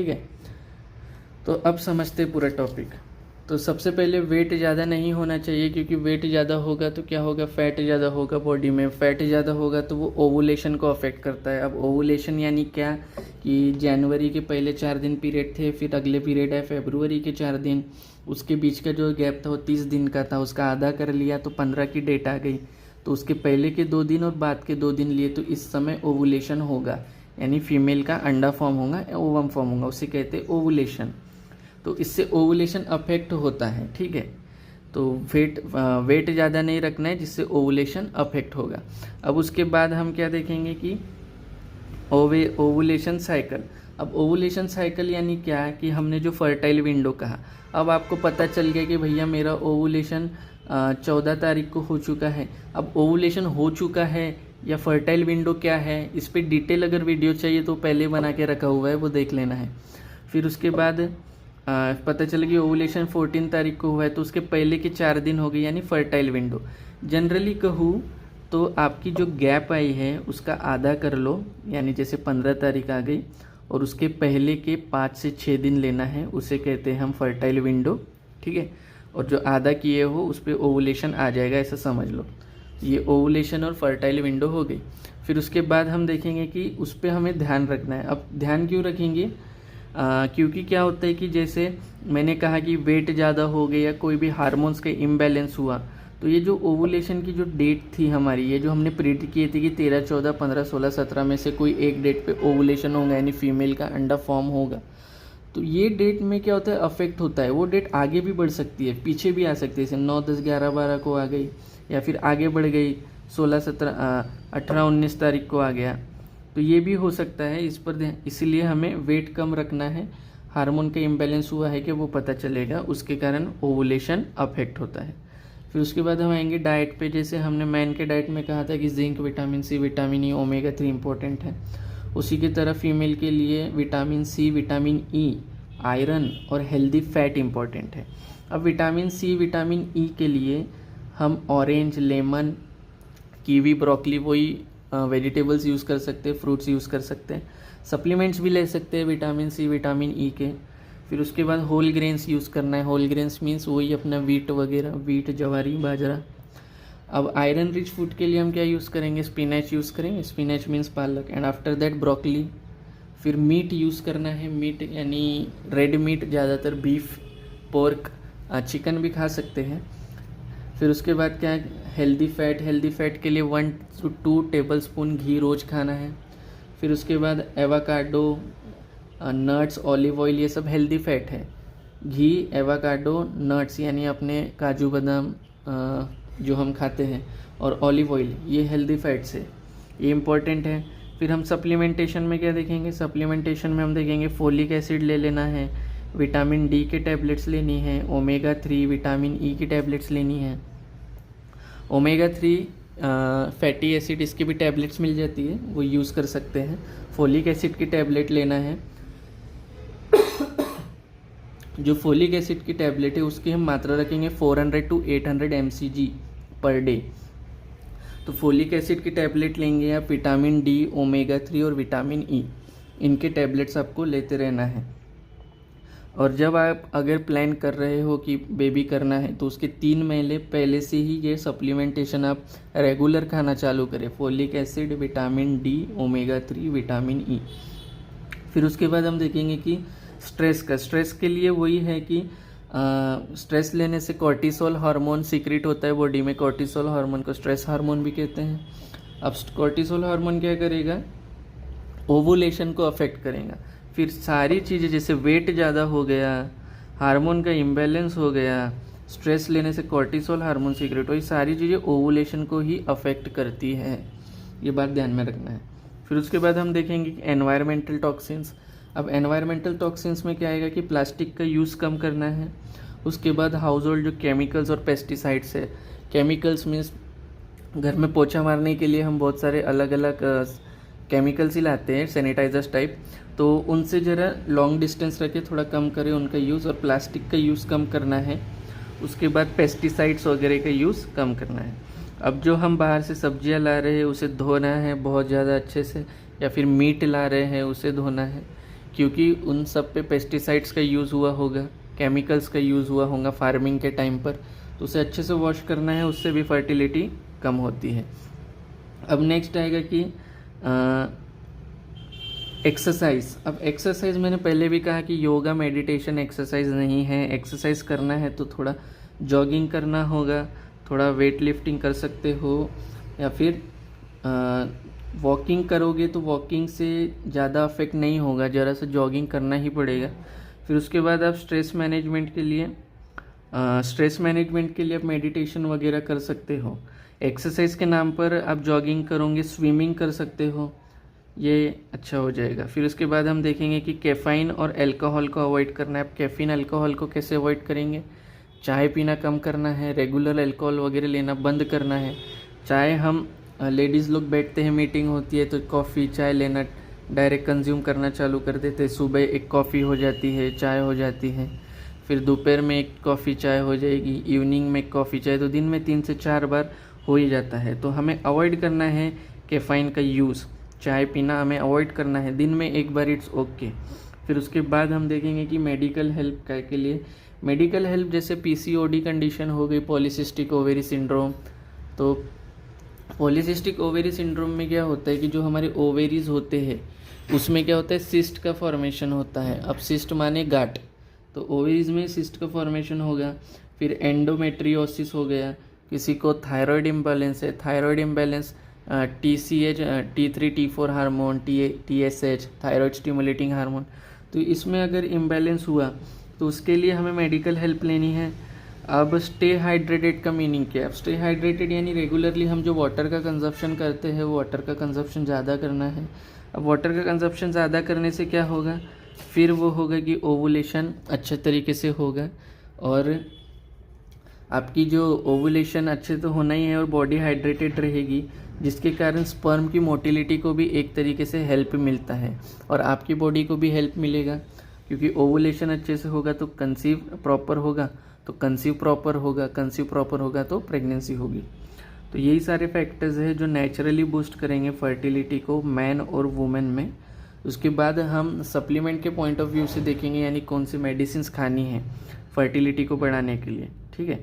ठीक है। तो अब समझते पूरा टॉपिक। तो सबसे पहले वेट ज़्यादा नहीं होना चाहिए, क्योंकि वेट ज़्यादा होगा तो क्या होगा, फैट ज़्यादा होगा बॉडी में। फैट ज़्यादा होगा तो वो ओवुलेशन को अफेक्ट करता है। अब ओवुलेशन यानी क्या, कि जनवरी के पहले 4 दिन पीरियड थे, फिर अगले पीरियड है फरवरी के 4 दिन, उसके बीच का जो गैप था वो 30 दिन का था, उसका आधा कर लिया तो 15 की डेट आ गई। तो उसके पहले के 2 दिन और बाद के 2 दिन लिए तो इस समय ओवुलेशन होगा, यानी फीमेल का अंडा फॉर्म होगा, ओवम फॉर्म होगा, उसे कहते हैं ओवुलेशन। तो इससे ओवुलेशन अफेक्ट होता है, ठीक है। तो वेट ज़्यादा नहीं रखना है जिससे ओवुलेशन अफेक्ट होगा। अब उसके बाद हम क्या देखेंगे कि ओवुलेशन साइकिल। अब ओवुलेशन साइकिल यानी क्या है, कि हमने जो फर्टाइल विंडो कहा, अब आपको पता चल गया कि भैया मेरा ओवुलेशन 14 तारीख को हो चुका है। अब ओवुलेशन हो चुका है या फर्टाइल विंडो क्या है, इस पर डिटेल अगर वीडियो चाहिए तो पहले बना के रखा हुआ है, वो देख लेना है। फिर उसके बाद पता चल गया ओवुलेशन 14 तारीख को हुआ है, तो उसके पहले के 4 दिन हो गए, यानी फर्टाइल विंडो। जनरली कहूँ तो आपकी जो गैप आई है उसका आधा कर लो, यानी जैसे 15 तारीख आ गई और उसके पहले के 5 से 6 दिन लेना है, उसे कहते हैं हम फर्टाइल विंडो, ठीक है। और जो आधा किए हो उस पर ओवुलेशन आ जाएगा, ऐसा समझ लो। ये ओवुलेशन और फर्टाइल विंडो हो गई। फिर उसके बाद हम देखेंगे कि उस पर हमें ध्यान रखना है। अब ध्यान क्यों रखेंगे, क्योंकि क्या होता है कि जैसे मैंने कहा कि वेट ज़्यादा हो गया, कोई भी हार्मोन्स का इम्बैलेंस हुआ, तो ये जो ओवुलेशन की जो डेट थी हमारी, ये जो हमने प्रिडिक्ट किए थे कि 13, 14, 15, 16, 17 में से कोई एक डेट पे ओवुलेशन होगा, यानी फीमेल का अंडा फॉर्म होगा, तो ये डेट में क्या होता है, अफेक्ट होता है। वो डेट आगे भी बढ़ सकती है, पीछे भी आ सकती है, जैसे 9, 10, 11, 12 को आ गई, या फिर आगे बढ़ गई 16, 17, 18, 19 तारीख को आ गया, तो ये भी हो सकता है। इस पर इसीलिए हमें वेट कम रखना है। हार्मोन का इम्बैलेंस हुआ है कि वो पता चलेगा, उसके कारण ओवुलेशन अफेक्ट होता है। फिर उसके बाद हम आएंगे डाइट पे। जैसे हमने मैन के डाइट में कहा था कि zinc, vitamin C, vitamin E, omega 3 important है, उसी की तरह फीमेल के लिए vitamin C, vitamin E, iron और हेल्दी फैट इंपॉर्टेंट है। अब विटामिन सी, विटामिन ई के लिए हम ऑरेंज, लेमन, कीवी, ब्रोकली, वही वेजिटेबल्स यूज़ कर सकते हैं, फ्रूट्स यूज़ कर सकते हैं। सप्लीमेंट्स भी ले सकते हैं विटामिन सी, विटामिन ई के। फिर उसके बाद होल ग्रेन्स यूज़ करना है। होल ग्रेन्स मीन्स वही अपना वीट वगैरह, वीट, ज्वारी, बाजरा। अब आयरन रिच फूड के लिए हम क्या यूज़ करेंगे, स्पिनच यूज़ करेंगे। स्पिनच मीन्स पालक, एंड आफ्टर दैट ब्रोकली। फिर मीट यूज़ करना है, मीट यानी रेड मीट, ज़्यादातर बीफ, पोर्क, चिकन भी खा सकते हैं। फिर उसके बाद क्या है, हेल्दी फैट। हेल्दी फैट के लिए 1 to 2 टेबलस्पून घी रोज़ खाना है। फिर उसके बाद एवाकाडो, नट्स, ऑलिव ऑयल, ये सब हेल्दी फैट है। घी, एवाकाडो, नट्स यानी अपने काजू बादाम जो हम खाते हैं, और ऑलिव ऑयल, ये हेल्दी फैट्स है, ये इम्पॉर्टेंट है। फिर हम सप्लीमेंटेशन में क्या देखेंगे, सप्लीमेंटेशन में हम देखेंगे फोलिक एसिड ले लेना है, विटामिन डी के टैबलेट्स लेनी है, ओमेगा 3, विटामिन ई की टैबलेट्स लेनी है। ओमेगा 3 फैटी एसिड, इसकी भी टैबलेट्स मिल जाती है, वो यूज़ कर सकते हैं। फोलिक एसिड की टैबलेट लेना है। जो फोलिक एसिड की टैबलेट है उसकी हम मात्रा रखेंगे 400 to 800 mcg पर डे। तो फोलिक एसिड की टैबलेट लेंगे आप, विटामिन डी, ओमेगा 3 और विटामिन ई, इनके टैबलेट्स आपको लेते रहना है। और जब आप अगर प्लान कर रहे हो कि बेबी करना है, तो उसके 3 महीने पहले से ही ये सप्लीमेंटेशन आप रेगुलर खाना चालू करें, folic acid, vitamin D, omega 3, vitamin E. फिर उसके बाद हम देखेंगे कि स्ट्रेस के लिए वही है कि स्ट्रेस लेने से कॉर्टिसोल हार्मोन सीक्रेट होता है बॉडी में। कॉर्टिसोल हार्मोन को स्ट्रेस हार्मोन भी कहते हैं। अब कॉर्टिसोल हार्मोन क्या करेगा, ओवुलेशन को अफेक्ट करेगा। फिर सारी चीज़ें, जैसे वेट ज़्यादा हो गया, हार्मोन का इम्बैलेंस हो गया, स्ट्रेस लेने से कॉर्टिसोल हार्मोन सीक्रेट हो, ये सारी चीज़ें ओवुलेशन को ही अफेक्ट करती है, ये बात ध्यान में रखना है। फिर उसके बाद हम देखेंगे कि एनवायरमेंटल टॉक्सिन्स। अब एनवायरमेंटल टॉक्सिन्स में क्या आएगा कि प्लास्टिक का यूज़ कम करना है। उसके बाद हाउस होल्ड जो केमिकल्स और पेस्टिसाइड्स है, केमिकल्स मीन्स घर में पोछा मारने के लिए हम बहुत सारे अलग अलग केमिकल्स ही लाते हैं, सैनिटाइजर्स टाइप, तो उनसे ज़रा लॉन्ग डिस्टेंस रखे, थोड़ा कम करें उनका यूज़, और प्लास्टिक का यूज़ कम करना है। उसके बाद पेस्टिसाइड्स वगैरह का यूज़ कम करना है। अब जो हम बाहर से सब्जियां ला रहे हैं उसे धोना है बहुत ज़्यादा अच्छे से, या फिर मीट ला रहे हैं उसे धोना है। क्योंकि उन सब पे पेस्टिसाइड्स का यूज़ हुआ होगा, केमिकल्स का यूज़ हुआ होगा फार्मिंग के टाइम पर, तो उसे अच्छे से वॉश करना है, उससे भी फर्टिलिटी कम होती है। अब नेक्स्ट आएगा कि एक्सरसाइज। अब एक्सरसाइज मैंने पहले भी कहा कि योगा मेडिटेशन एक्सरसाइज नहीं है। एक्सरसाइज करना है तो थोड़ा जॉगिंग करना होगा, थोड़ा वेट लिफ्टिंग कर सकते हो, या फिर वॉकिंग करोगे तो वॉकिंग से ज़्यादा अफेक्ट नहीं होगा, ज़रा सा जॉगिंग करना ही पड़ेगा। फिर उसके बाद आप स्ट्रेस मैनेजमेंट के लिए आप मेडिटेशन वगैरह कर सकते हो। एक्सरसाइज के नाम पर आप जॉगिंग करोगे, स्विमिंग कर सकते हो, ये अच्छा हो जाएगा। फिर उसके बाद हम देखेंगे कि कैफ़ीन और अल्कोहल को अवॉइड करना है। आप कैफ़ीन अल्कोहल को कैसे अवॉइड करेंगे? चाय पीना कम करना है, रेगुलर अल्कोहल वगैरह लेना बंद करना है। चाय हम लेडीज़ लोग बैठते हैं, मीटिंग होती है तो कॉफ़ी चाय लेना डायरेक्ट कंज्यूम करना चालू कर देते हैं। सुबह एक कॉफ़ी हो जाती है, चाय हो जाती है, फिर दोपहर में एक कॉफ़ी चाय हो जाएगी, इवनिंग में एक कॉफ़ी चाय, तो दिन में 3 से 4 बार हो ही जाता है। तो हमें अवॉइड करना है कैफ़ीन का यूज़, चाय पीना हमें अवॉइड करना है, दिन में एक बार इट्स ओके। फिर उसके बाद हम देखेंगे कि मेडिकल हेल्प क्या के लिए। मेडिकल हेल्प जैसे पीसीओडी कंडीशन हो गई, पॉलीसिस्टिक ओवेरी सिंड्रोम। तो पॉलीसिस्टिक ओवेरी सिंड्रोम में क्या होता है कि जो हमारे ओवेरीज होते हैं उसमें क्या होता है, सिस्ट का फॉर्मेशन होता है। अब सिस्ट माने गांठ, तो ओवेरीज में सिस्ट का फॉर्मेशन होगा। फिर एंडोमेट्रियोसिस हो गया, किसी को थायराइड इम्बैलेंस है, thyroid imbalance TCH, T3 T4 hormone, TSH thyroid stimulating hormone, तो इसमें अगर इम्बैलेंस हुआ तो उसके लिए हमें मेडिकल हेल्प लेनी है। अब स्टे हाइड्रेटेड का मीनिंग क्या है? अब स्टे हाइड्रेटेड यानी रेगुलरली हम जो वाटर का कंजप्शन करते हैं वो वाटर का कंजप्शन ज़्यादा करना है। अब वाटर का कंजप्शन ज़्यादा करने से क्या होगा, फिर वो होगा कि ओवुलेशन अच्छे तरीके से होगा, और आपकी जो ओवुलेशन अच्छे तो होना ही है और बॉडी हाइड्रेटेड रहेगी, जिसके कारण स्पर्म की मोटिलिटी को भी एक तरीके से हेल्प मिलता है और आपकी बॉडी को भी हेल्प मिलेगा, क्योंकि ओवुलेशन अच्छे से होगा तो कंसीव प्रॉपर होगा, तो कंसीव प्रॉपर होगा तो प्रेगनेंसी होगी। तो यही सारे फैक्टर्स हैं जो नेचुरली बूस्ट करेंगे फर्टिलिटी को मैन और वुमेन में। उसके बाद हम सप्लीमेंट के पॉइंट ऑफ व्यू से देखेंगे, यानी कौन सी मेडिसिन खानी है फर्टिलिटी को बढ़ाने के लिए, ठीक है।